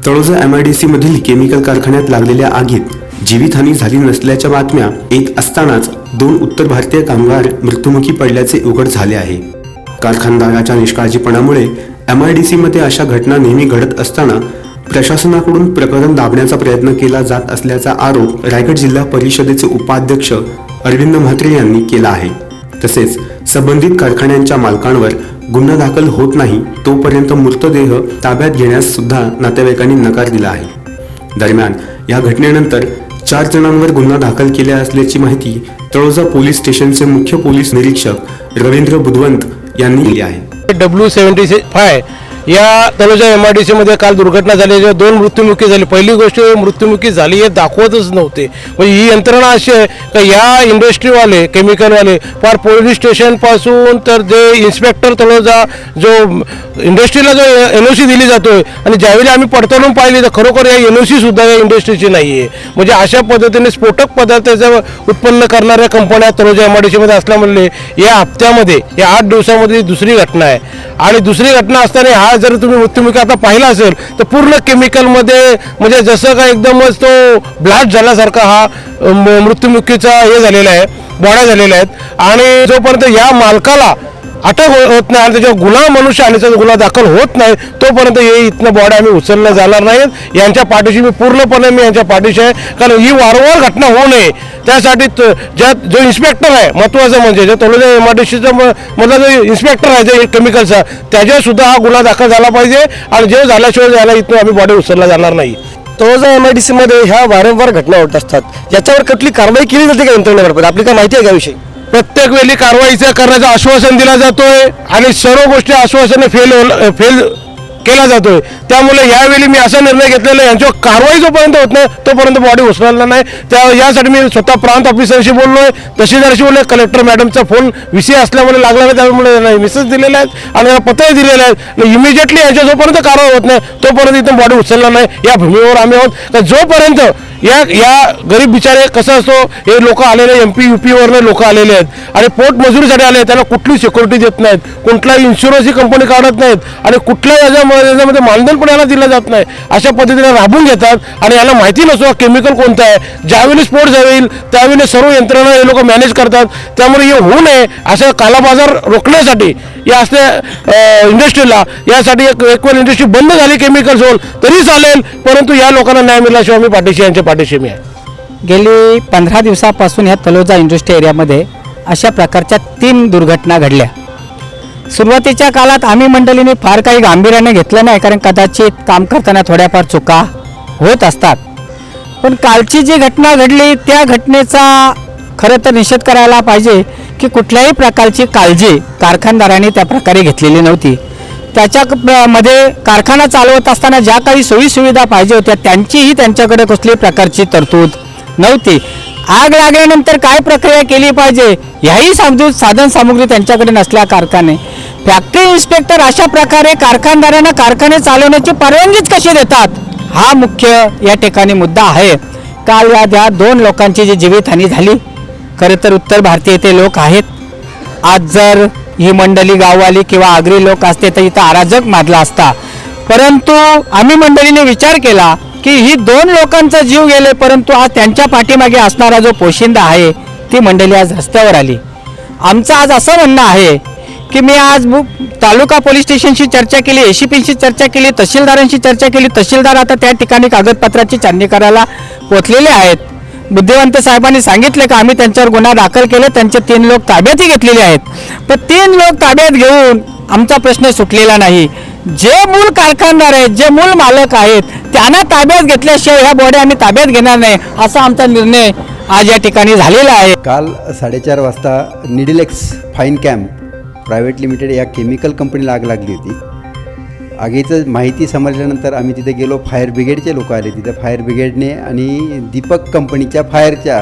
Taloja MIDC मधील chemical कारखान्यात लागलेल्या आगीत जीवितहानी झाली नसल्याच्या बातम्या येत असतानाच 2 उत्तर भारतीय कामगार मृत्युमुखी पडल्याचे उघड झाले आहे। कारखानदाराच्या निष्काळजीपणामुळे MIDC मध्ये अशा घटना नेहमी घडत असताना प्रशासनाकडून प्रकरण दाबण्याचा प्रयत्न केला जात असल्याचा आरोप रायगड जिल्हा परिषदेचे उपाध्यक्ष अरविंद म्हात्रे यांनी केला आहे। तसेच संबंधित कारखान्यांच्या मालकांवर गुन्हा दाखल होत नाही तोपर्यंत मृतदेह ताब्यात घेण्यास सुद्धा नातेवाईकांनी नकार दिला आहे। दरम्यान या घटनेनंतर 4 जणांवर गुन्हा दाखल केला असल्याची माहिती तळोजा पोलीस स्टेशनचे मुख्य पोलीस निरीक्षक रवींद्र बुधवंत यांनी दिली आहे। W75 या तळोजा MIDC मध्ये काल दुर्घटना झाली, 2 मृत्युमुखी झाले। पहिली गोष्ट मृत्युमुखी झाली हे दाखवतच नव्हते, म्हणजे ही यंत्रणा अशी आहे का या इंडस्ट्रीवाले केमिकलवाले फार पोलीस स्टेशन पासून तर जे इन्स्पेक्टर तळोजा जो इंडस्ट्रीला जो NOC दिली जातोय आणि ज्यावेळी आम्ही पडताळून पाहिली तर खरोखर या NOC सुद्धा या इंडस्ट्रीची नाही आहे। म्हणजे अशा पद्धतीने स्फोटक पदार्थाचं उत्पन्न करणाऱ्या कंपन्या तळोजा MIDC मध्ये असल्यामुळे या हप्त्यामध्ये या 8 दिवसामध्ये दुसरी घटना आहे। आणि दुसरी घटना असताना हा जर तुम्ही मृत्युमुखी आता पाहिला असेल तर पूर्ण केमिकलमध्ये म्हणजे जसं का एकदमच तो ब्लास्ट झाल्यासारखा हा मृत्युमुखीचा हे झालेला आहे, बॉड्या झालेल्या आहेत। आणि जोपर्यंत या मालकाला अटक होत नाही आणि त्याच्यावर गुन्हा मनुष्य आणण्याचा गुन्हा दाखल होत नाही तोपर्यंत हे इथनं बॉड्या आम्ही उचलल्या जाणार नाहीत। यांच्या पाठीशी मी पूर्णपणे यांच्या पाठीशी आहे, कारण ही वारंवार घटना होऊ नये त्यासाठी जो इन्स्पेक्टर आहे महत्त्वाचं म्हणजे जो तळोजा MIDCचा मधला जो इन्स्पेक्टर आहे जे केमिकलचा त्याच्यावर सुद्धा हा गुन्हा दाखल झाला पाहिजे आणि जे झाल्याशिवाय याला इथनं आम्ही बॉडी उचलला जाणार नाही। तळोजा MIDC मध्ये ह्या वारंवार घटना होत असतात, याच्यावर कुठली कारवाई केली जाते का यंत्रणेमार्फत? आपली काय माहिती आहे का विषयी? प्रत्येक वेळी कारवाईचं करण्याचं आश्वासन दिलं जातोय आणि सर्व गोष्टी आश्वासाने फेल केला जातोय। त्यामुळे यावेळी मी असा निर्णय घेतलेला आहे यांच्यावर कारवाई जोपर्यंत होत नाही तोपर्यंत बॉडी उचलणार नाही। यासाठी मी स्वतः प्रांत ऑफिसरशी बोललोय, तहसीलदारशी बोललोय, कलेक्टर मॅडमचा फोन विषय असल्यामुळे लागला नाही त्यामुळे मेसेज दिलेले आहेत आणि पत्र दिलेले आहेत। इमिजिएटली यांच्या जोपर्यंत कारवाई होत नाही तोपर्यंत इथं बॉडी उचलणार नाही या भूमीवर आम्ही आहोत। तर जोपर्यंत या गरीब बिचारे कसं असतो, हे लोक आलेले MP UP वरनं लोक आलेले आहेत आणि पोट मजुरीसाठी आले, त्यांना कुठली सिक्युरिटी देत नाहीत, कुठलाही इन्शुरन्स ही कंपनी काढत नाहीत आणि कुठल्याही याच्यामध्ये मानधन पण याला दिलं जात नाही। अशा पद्धतीने राबून घेतात आणि याला माहिती नसतो केमिकल कोणतं आहे। ज्यावेळी स्फोट जाईल त्यावेळी सर्व यंत्रणा हे लोक मॅनेज करतात। त्यामुळे हे होऊ नये असं कालाबाजार रोखण्यासाठी या असल्या इंडस्ट्रीला यासाठी एक वेळ इंडस्ट्री बंद झाली केमिकल झोन तरी चालेल, परंतु या लोकांना न्याय मिळाल्याशिवाय मी पाठीशी यांच्या पाठीशी मी आहे। गेली 15 दिवसापासून या तळोजा इंडस्ट्री एरियामध्ये अशा प्रकारच्या 3 दुर्घटना घडल्या। सुरुवातीच्या काळात आम्ही मंडळीने फार काही गांभीर्याने घेतलं नाही, कारण कदाचित काम करताना थोड्याफार चुका होत असतात। पण कालची जी घटना घडली त्या घटनेचा खरं तर निषेध करायला पाहिजे की कुठल्याही प्रकारची काळजी कारखानदारांनी त्या प्रकारे घेतलेली नव्हती। त्याच्यामध्ये कारखाना चालवत असताना ज्या काही सोयीसुविधा पाहिजे होत्या त्यांचीही त्यांच्याकडे कुठल्याही प्रकारची तरतूद नव्हती। आग लागल्यानंतर काय प्रक्रिया केली पाहिजे याही साधन सामुग्री त्यांच्याकडे नसल्या कारखाने फॅक्टरी इन्स्पेक्टर अशा प्रकारे कारखानदारांना कारखाने चालवण्याची परवानगीच कशी देतात, हा मुख्य या ठिकाणी मुद्दा आहे। काल या 2 लोकांची जी जीवितहानी झाली, खरं तर उत्तर भारतीय ते लोक आहेत। आज जर ही मंडळी गाववाली किंवा आगरी लोक असते तर इथं अराजक माजला असता, परंतु आम्ही मंडळीने विचार केला की ही 2 लोकांचा जीव गेले, परंतु आज त्यांच्या पाठीमागे असणारा जो पोशिंदा आहे ती मंडळी आज रस्त्यावर आली। आमचं आज असं म्हणणं आहे की मी आज तालुका पोलीस स्टेशनशी चर्चा केली, ACPशी चर्चा केली, तहसीलदारांशी चर्चा केली। तहसीलदार आता त्या ठिकाणी कागदपत्राची छाननी करायला पोचलेले आहेत। बुद्धिवंत साहेबांनी सांगितले की आम्ही त्यांच्यावर गुन्हा दाखल केले, त्यांचे 3 लोक ताब्यातही घेतलेले आहेत। पण 3 लोक ताब्यात घेऊन आमचा प्रश्न सुटलेला नाही। जे मूळ कारखानदार आहेत, जे मूळ मालक आहेत त्यांना ताब्यात घेतल्याशिवाय ह्या बॉड्या आम्ही ताब्यात घेणार नाही असा आमचा निर्णय आज या ठिकाणी झालेला आहे। काल 4:30 वाजता निडिलेक्स फाईन कॅम्प प्रायव्हेट लिमिटेड या केमिकल कंपनीला आग लागली होती। आगीचं माहिती समजल्यानंतर आम्ही तिथे गेलो, फायर ब्रिगेडचे लोक आले तिथे। फायर ब्रिगेडने आणि दीपक कंपनीच्या फायरच्या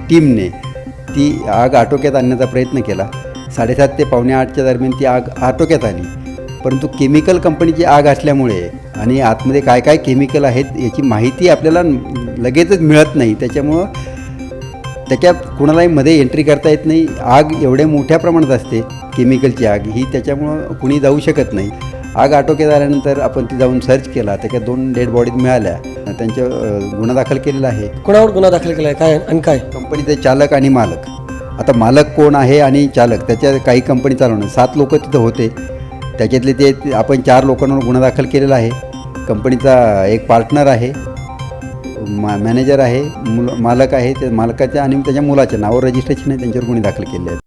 टीमने ती आग आटोक्यात आणण्याचा प्रयत्न केला। 7:30 ते 7:45च्या दरम्यान ती आग आटोक्यात आली, परंतु केमिकल कंपनीची आग असल्यामुळे आणि आतमध्ये काय काय केमिकल आहेत याची माहिती आपल्याला लगेचच मिळत नाही, त्याच्यामुळं त्याच्यात कुणालाही मध्ये एंट्री करता येत नाही। आग एवढ्या मोठ्या प्रमाणात असते केमिकलची आग ही, त्याच्यामुळं कुणी जाऊ शकत नाही आग आटोक्यात आल्यानंतर आपण ती जाऊन सर्च केला, त्याच्या 2 डेड बॉडीज मिळाल्या. त्यांच्या गुन्हा दाखल केलेला आहे. कोणावर गुन्हा दाखल केला आहे, काय आणि काय? कंपनीचे चालक आणि मालक. आता मालक कोण आहे आणि चालक, त्याच्या काही कंपनी चालवणं 7 लोक तिथं होते. त्याच्यातले ते आपण 4 लोकांवर गुन्हा दाखल केलेला आहे. कंपनीचा एक पार्टनर आहे, मॅनेजर आहे, मालक आहे. त्या मालकाच्या आणि त्याच्या मुलाच्या नावावर रजिस्ट्रेशन आहे, त्यांच्यावर गुन्हे दाखल केले आहेत.